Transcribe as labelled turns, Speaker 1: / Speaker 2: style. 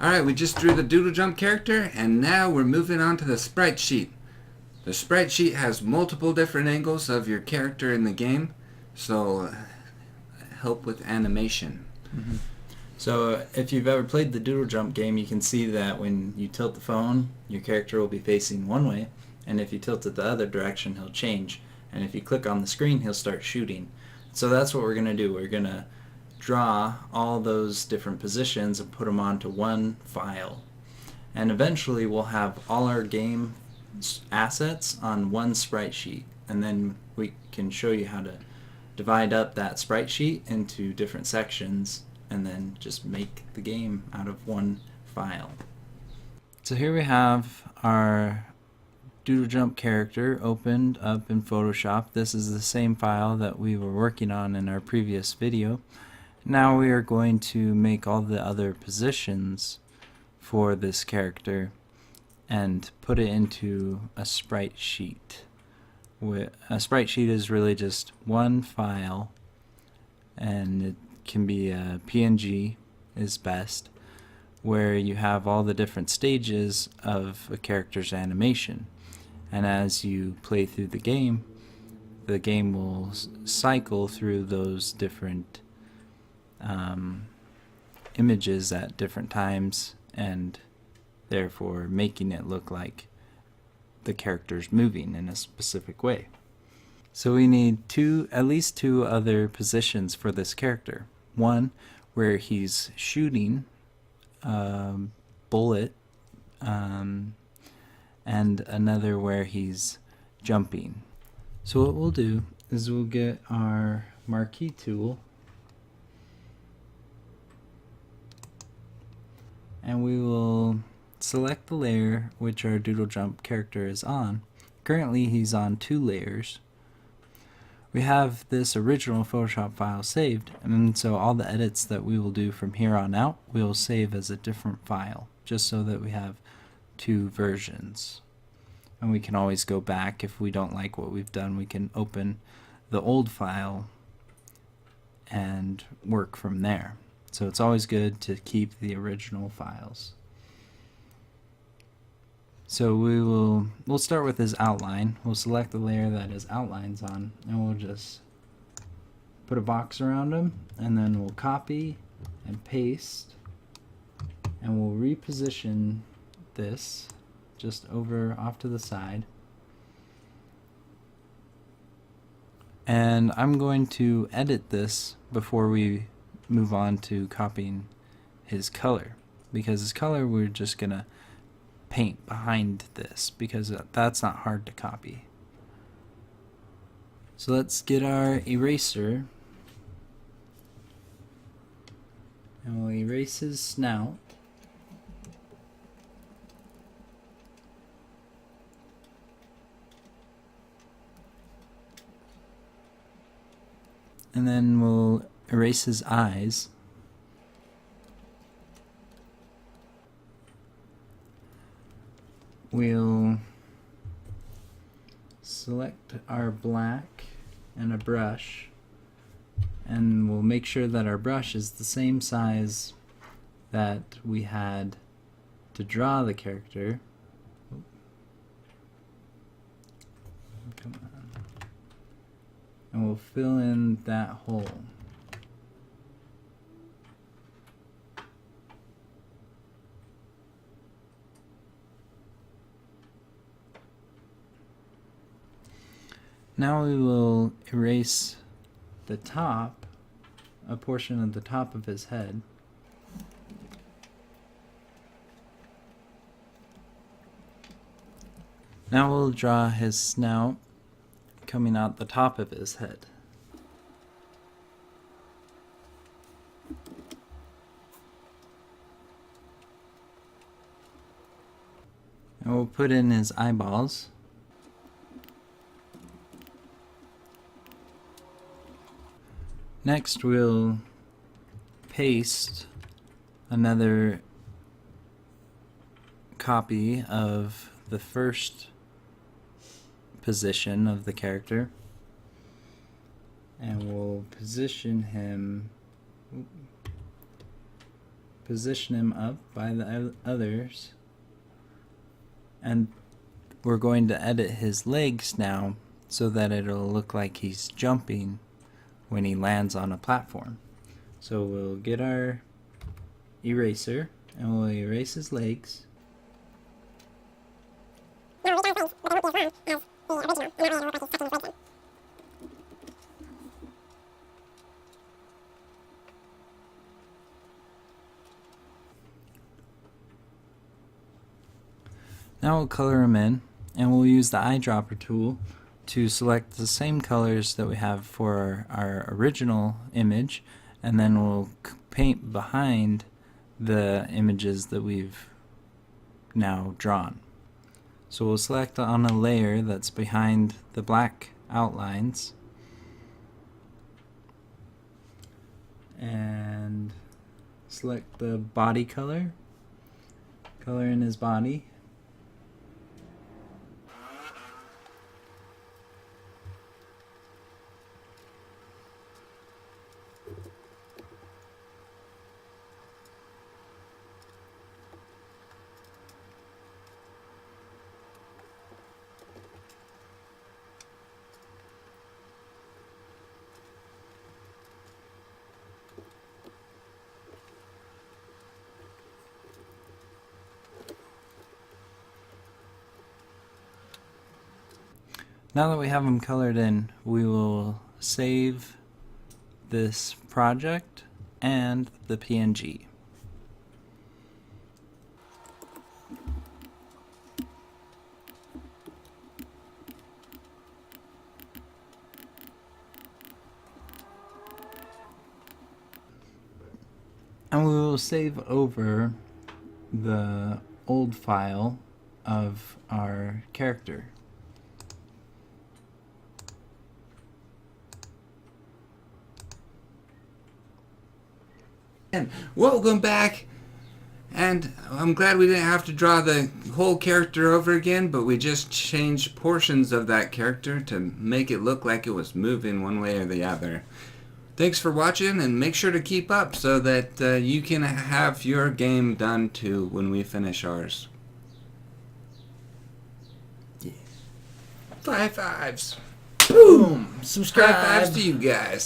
Speaker 1: Alright, we just drew the Doodle Jump character, and now we're moving on to the sprite sheet. The sprite sheet has multiple different angles of your character in the game, so help with animation.
Speaker 2: So if you've ever played the Doodle Jump game, you can see that when you tilt the phone, your character will be facing one way, and if you tilt it the other direction, he'll change. And if you click on the screen, he'll start shooting. So that's what we're going to do. We're going to draw all those different positions and put them onto one file. And eventually we'll have all our game assets on one sprite sheet. And then we can show you how to divide up that sprite sheet into different sections and then just make the game out of one file. So here we have our Doodle Jump character opened up in Photoshop. This is the same file that we were working on in our previous video. Now we are going to make all the other positions for this character and put it into a sprite sheet. A sprite sheet is really just one file, and it can be a PNG is best, where you have all the different stages of a character's animation. And as you play through the game will cycle through those different images at different times, and therefore making it look like the character's moving in a specific way. So we need at least two other positions for this character. One where he's shooting a bullet, and another where he's jumping. So what we'll do is we'll get our marquee tool, and we will select the layer which our Doodle Jump character is on. Currently he's on 2 layers. We have this original Photoshop file saved, and so all the edits that we will do from here on out we will save as a different file, just so that we have 2 versions. And we can always go back if we don't like what we've done. We can open the old file and work from there. So it's always good to keep the original files. So we'll start with his outline. We'll select the layer that his outline's on, and we'll just put a box around him, and then we'll copy and paste, and we'll reposition this just over off to the side. And I'm going to edit this before we move on to copying his color, because his color we're just gonna paint behind this, because that's not hard to copy. So let's get our eraser, and we'll erase his snout. And then we'll erase his eyes. We'll select our black and a brush, and we'll make sure that our brush is the same size that we had to draw the character. Come on. And we'll fill in that hole. Now we will erase the top, a portion of the top of his head. Now we'll draw his snout coming out the top of his head. And we'll put in his eyeballs. Next we'll paste another copy of the first position of the character, and we'll position him position him up by the others. And we're going to edit his legs now so that it'll look like he's jumping when he lands on a platform. So we'll get our eraser and we'll erase his legs. Now we'll color him in, and we'll use the eyedropper tool to select the same colors that we have for our original image, and then we'll paint behind the images that we've now drawn. So we'll select on a layer that's behind the black outlines, and select the body color, color in his body. Now that we have them colored in, we will save this project and the PNG. And we will save over the old file of our character.
Speaker 1: And welcome back, and I'm glad we didn't have to draw the whole character over again, but we just changed portions of that character to make it look like it was moving one way or the other. Thanks for watching, and make sure to keep up so that you can have your game done too when we finish ours. Yeah. 5 fives. Boom!
Speaker 2: Subscribe.
Speaker 1: 5 fives to you guys.